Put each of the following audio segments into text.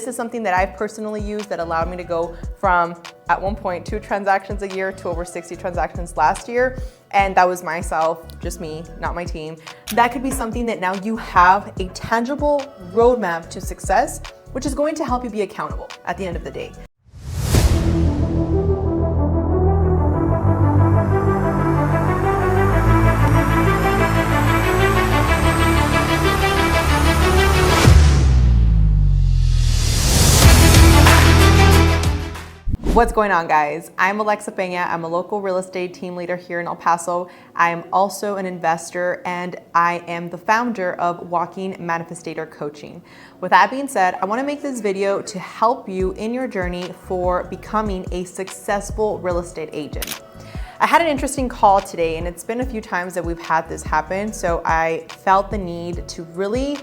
This is something that I've personally used that allowed me to go from, at one point, 2 transactions a year to over 60 transactions last year. And that was myself, just me, not my team. That could be something that now you have a tangible roadmap to success, which is going to help you be accountable at the end of the day. What's going on, guys? I'm 𝐅𝐫𝐞𝐞 Pena. I'm a local real estate team leader here in El Paso. I am also an investor and I am the founder of Walking Manifestator Coaching. With that being said, I want to make this video to help you in your journey for becoming a successful real estate agent. I had an interesting call today, and it's been a few times that we've had this happen, so I felt the need to really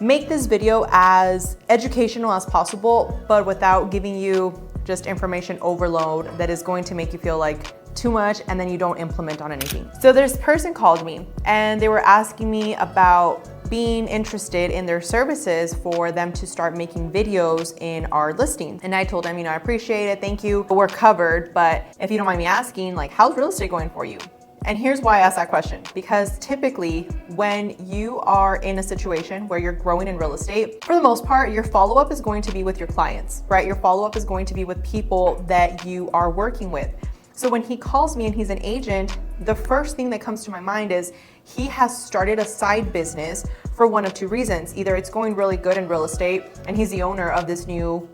make this video as educational as possible, but without giving you just information overload that is going to make you feel like too much and then you don't implement on anything. So this person called me and they were asking me about being interested in their services for them to start making videos in our listing. And I told them, I appreciate it, thank you, we're covered, but if you don't mind me asking, like, how's real estate going for you? And here's why I asked that question, because typically when you are in a situation where you're growing in real estate, for the most part, your follow-up is going to be with your clients, right? Your follow-up is going to be with people that you are working with. So when he calls me and he's an agent, the first thing that comes to my mind is he has started a side business for one of two reasons. Either it's going really good in real estate and he's the owner of this new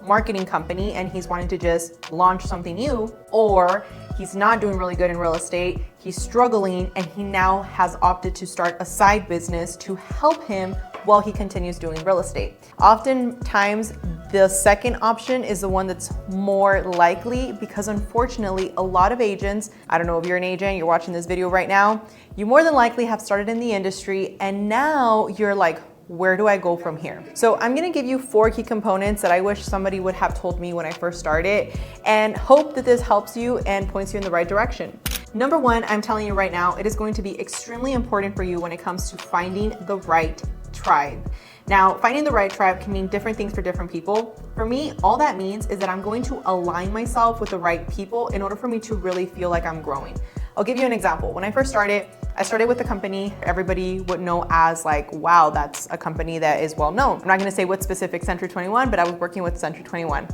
marketing company and he's wanting to just launch something new, or he's not doing really good in real estate, he's struggling, and he now has opted to start a side business to help him while he continues doing real estate. Oftentimes, the second option is the one that's more likely because unfortunately, a lot of agents, I don't know if you're an agent, you're watching this video right now, you more than likely have started in the industry and now you're like, where do I go from here? So I'm gonna give you 4 key components that I wish somebody would have told me when I first started, and hope that this helps you and points you in the right direction. Number 1, I'm telling you right now, it is going to be extremely important for you when it comes to finding the right tribe. Now, finding the right tribe can mean different things for different people. For me, all that means is that I'm going to align myself with the right people in order for me to really feel like I'm growing. I'll give you an example. When I first started, I started with a company everybody would know as like, wow, that's a company that is well known. I'm not gonna say what specific Century 21, but I was working with Century 21.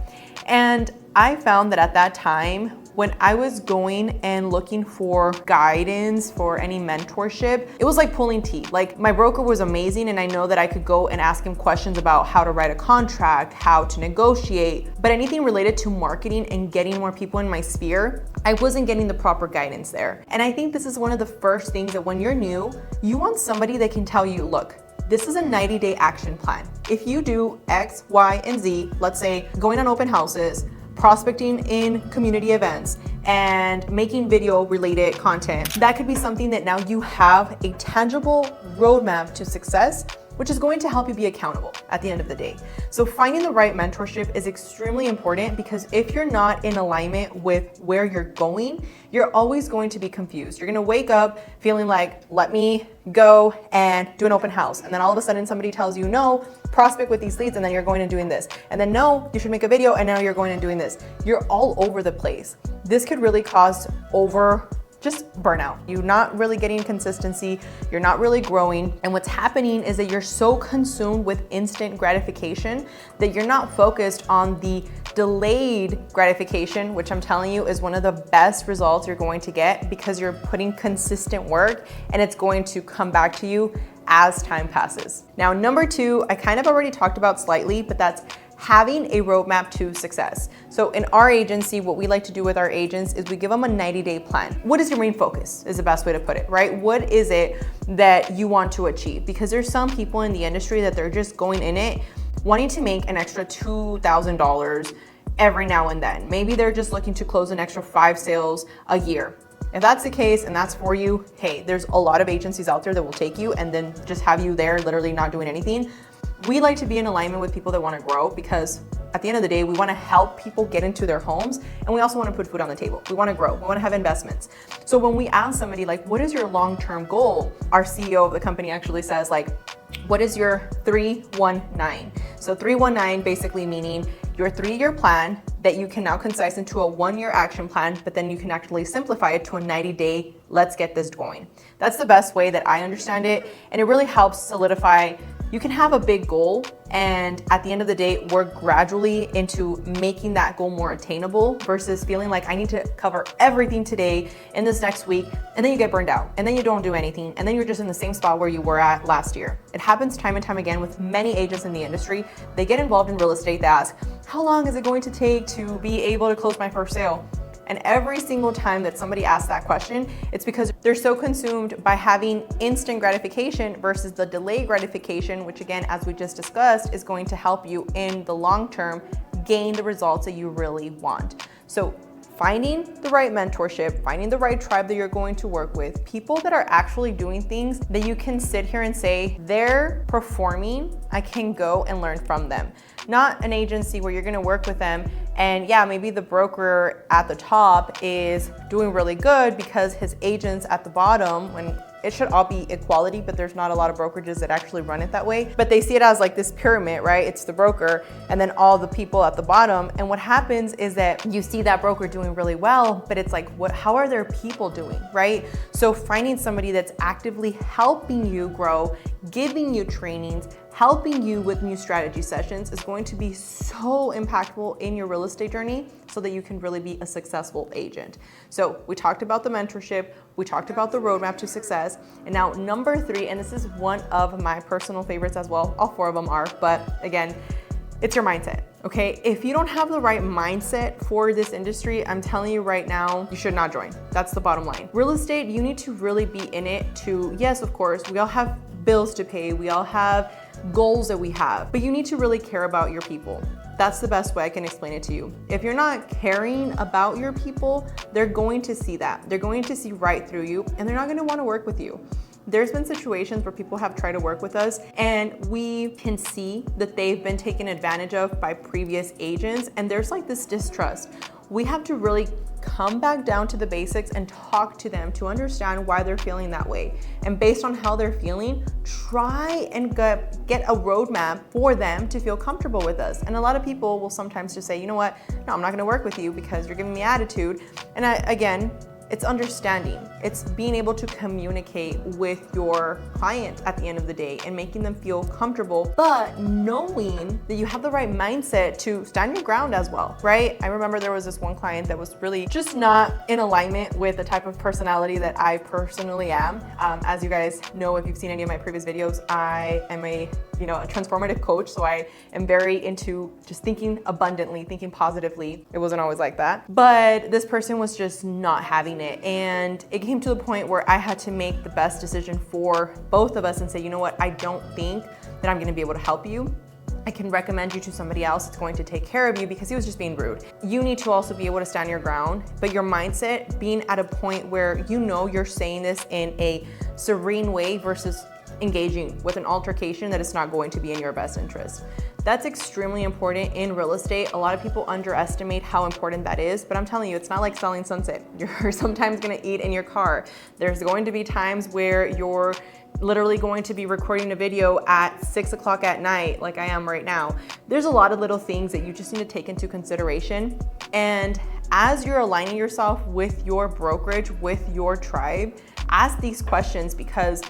And I found that at that time, when I was going and looking for guidance, for any mentorship, it was like pulling teeth. Like, my broker was amazing and I know that I could go and ask him questions about how to write a contract, how to negotiate, but anything related to marketing and getting more people in my sphere, I wasn't getting the proper guidance there. And I think this is one of the first things that when you're new, you want somebody that can tell you, look, this is a 90-day action plan. If you do X, Y, and Z, let's say going on open houses, prospecting in community events, and making video related content, that could be something that now you have a tangible roadmap to success, which is going to help you be accountable at the end of the day. So finding the right mentorship is extremely important, because if you're not in alignment with where you're going, you're always going to be confused. You're gonna wake up feeling like, let me go and do an open house. And then all of a sudden somebody tells you, no, prospect with these leads, and then you're going and doing this. And then no, you should make a video, and now you're going and doing this. You're all over the place. This could really cause just burnout. You're not really getting consistency, you're not really growing, and what's happening is that you're so consumed with instant gratification that you're not focused on the delayed gratification, which I'm telling you is one of the best results you're going to get, because you're putting consistent work and it's going to come back to you as time passes. Now, number 2, I kind of already talked about slightly, but that's having a roadmap to success. So in our agency, what we like to do with our agents is we give them a 90-day plan. What is your main focus is the best way to put it, right? What is it that you want to achieve? Because there's some people in the industry that they're just going in it wanting to make an extra $2,000 every now and then. Maybe they're just looking to close an extra 5 sales a year. If that's the case and that's for you, hey, there's a lot of agencies out there that will take you and then just have you there literally not doing anything. We like to be in alignment with people that want to grow, because at the end of the day, we want to help people get into their homes, and we also want to put food on the table. We want to grow, we want to have investments. So when we ask somebody like, what is your long-term goal? Our CEO of the company actually says like, What is your 319? So 319 basically meaning your 3-year plan that you can now concise into a 1-year action plan, but then you can actually simplify it to a 90-day, let's get this going. That's the best way that I understand it. And it really helps solidify. You can have a big goal, and at the end of the day, work gradually into making that goal more attainable versus feeling like I need to cover everything today in this next week, and then you get burned out, and then you don't do anything, and then you're just in the same spot where you were at last year. It happens time and time again with many agents in the industry. They get involved in real estate, they ask, how long is it going to take to be able to close my first sale? And every single time that somebody asks that question, it's because they're so consumed by having instant gratification versus the delayed gratification, which again, as we just discussed, is going to help you in the long term gain the results that you really want. So finding the right mentorship, finding the right tribe that you're going to work with, people that are actually doing things that you can sit here and say, they're performing, I can go and learn from them. Not an agency where you're gonna work with them and yeah, maybe the broker at the top is doing really good because his agents at the bottom, when it should all be equality, but there's not a lot of brokerages that actually run it that way. But they see it as like this pyramid, right? It's the broker and then all the people at the bottom. And what happens is that you see that broker doing really well, but it's like, how are their people doing, right? So finding somebody that's actively helping you grow, giving you trainings, helping you with new strategy sessions is going to be so impactful in your real estate journey so that you can really be a successful agent. So we talked about the mentorship, we talked about the roadmap to success, and now number 3, and this is one of my personal favorites as well, all 4 of them are, but again, it's your mindset, okay? If you don't have the right mindset for this industry, I'm telling you right now, you should not join. That's the bottom line. Real estate, you need to really be in it to, yes, of course, we all have bills to pay, we all have goals that we have, but you need to really care about your people. That's the best way I can explain it to you. If you're not caring about your people, they're going to see that. They're going to see right through you and they're not going to want to work with you. There's been situations where people have tried to work with us and we can see that they've been taken advantage of by previous agents and there's like this distrust. We have to really come back down to the basics and talk to them to understand why they're feeling that way. And based on how they're feeling, try and get a roadmap for them to feel comfortable with us. And a lot of people will sometimes just say, you know what, no, I'm not gonna work with you because you're giving me attitude. And again, it's understanding. It's being able to communicate with your client at the end of the day and making them feel comfortable, but knowing that you have the right mindset to stand your ground as well, right? I remember there was this one client that was really just not in alignment with the type of personality that I personally am. As you guys know, if you've seen any of my previous videos, I am a transformative coach. So I am very into just thinking abundantly, thinking positively. It wasn't always like that, but this person was just not having it. And it came to the point where I had to make the best decision for both of us and say, you know what, I don't think that I'm gonna be able to help you. I can recommend you to somebody else that's going to take care of you because he was just being rude. You need to also be able to stand your ground, but your mindset being at a point where you know you're saying this in a serene way versus engaging with an altercation that is not going to be in your best interest. That's extremely important in real estate. A lot of people underestimate how important that is, but I'm telling you, it's not like selling sunset. You're sometimes gonna eat in your car. There's going to be times where you're literally going to be recording a video at 6 o'clock at night, like I am right now. There's a lot of little things that you just need to take into consideration. And as you're aligning yourself with your brokerage, with your tribe, ask these questions because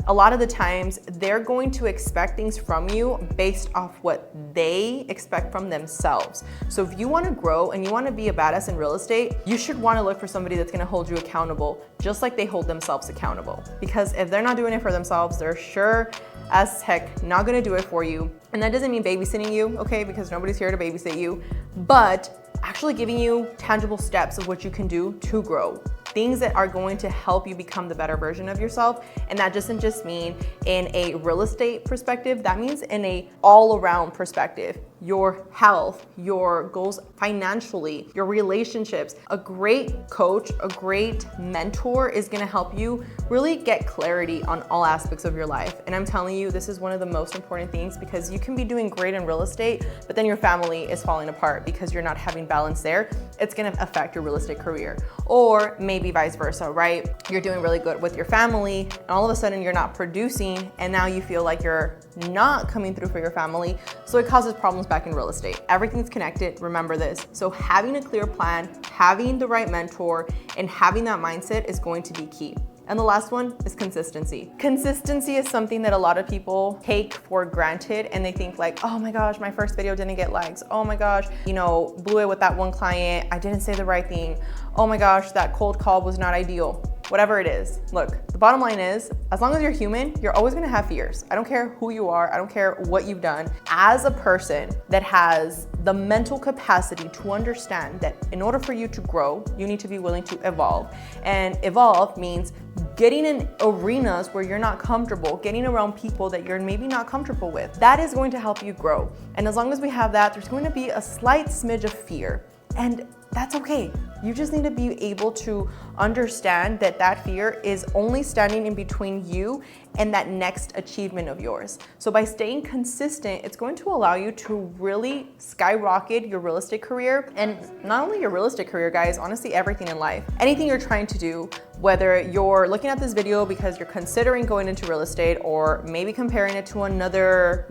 a lot of the times they're going to expect things from you based off what they expect from themselves. So if you want to grow and you want to be a badass in real estate, you should want to look for somebody that's going to hold you accountable, just like they hold themselves accountable. Because if they're not doing it for themselves, they're sure as heck not going to do it for you. And that doesn't mean babysitting you, okay? Because nobody's here to babysit you, but actually giving you tangible steps of what you can do to grow. Things that are going to help you become the better version of yourself. And that doesn't just mean in a real estate perspective, that means in a all around perspective. your health, your goals financially, your relationships. A great coach, a great mentor is gonna help you really get clarity on all aspects of your life. And I'm telling you, this is one of the most important things, because you can be doing great in real estate, but then your family is falling apart because you're not having balance there. It's gonna affect your real estate career. Or maybe vice versa, right? You're doing really good with your family, and all of a sudden you're not producing, and now you feel like you're not coming through for your family. So it causes problems back in real estate. Everything's connected, remember this. So having a clear plan, having the right mentor, and having that mindset is going to be key. And the last one is consistency. Consistency is something that a lot of people take for granted, and they think like, oh my gosh, my first video didn't get likes. Oh my gosh, blew it with that one client. I didn't say the right thing. Oh my gosh, that cold call was not ideal. Whatever it is. Look, the bottom line is, as long as you're human, you're always gonna have fears. I don't care who you are. I don't care what you've done. As a person that has the mental capacity to understand that in order for you to grow, you need to be willing to evolve. And evolve means getting in arenas where you're not comfortable, getting around people that you're maybe not comfortable with. That is going to help you grow. And as long as we have that, there's going to be a slight smidge of fear. And that's okay. You just need to be able to understand that that fear is only standing in between you and that next achievement of yours. So by staying consistent, it's going to allow you to really skyrocket your real estate career. And not only your real estate career, guys, honestly, everything in life. Anything you're trying to do, whether you're looking at this video because you're considering going into real estate, or maybe comparing it to another,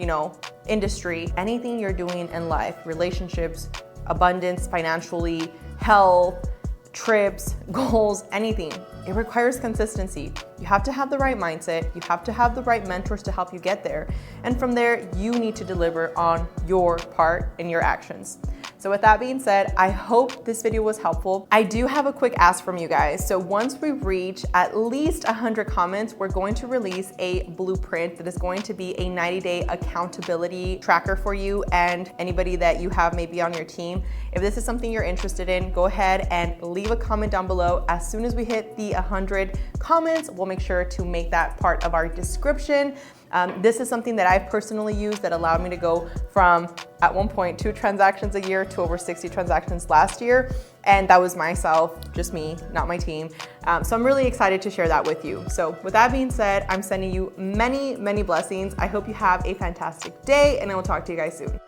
industry, anything you're doing in life, relationships, abundance, financially, health, trips, goals, anything. It requires consistency. You have to have the right mindset. You have to have the right mentors to help you get there. And from there, you need to deliver on your part and your actions. So with that being said, I hope this video was helpful. I do have a quick ask from you guys. So once we reach at least 100 comments, we're going to release a blueprint that is going to be a 90-day accountability tracker for you and anybody that you have maybe on your team. If this is something you're interested in, go ahead and leave a comment down below. As soon as we hit the 100 comments, we'll make sure to make that part of our description. This is something that I've personally used that allowed me to go from, at one point, 2 transactions a year to over 60 transactions last year. And that was myself, just me, not my team. So I'm really excited to share that with you. So with that being said, I'm sending you many, many blessings. I hope you have a fantastic day, and I will talk to you guys soon.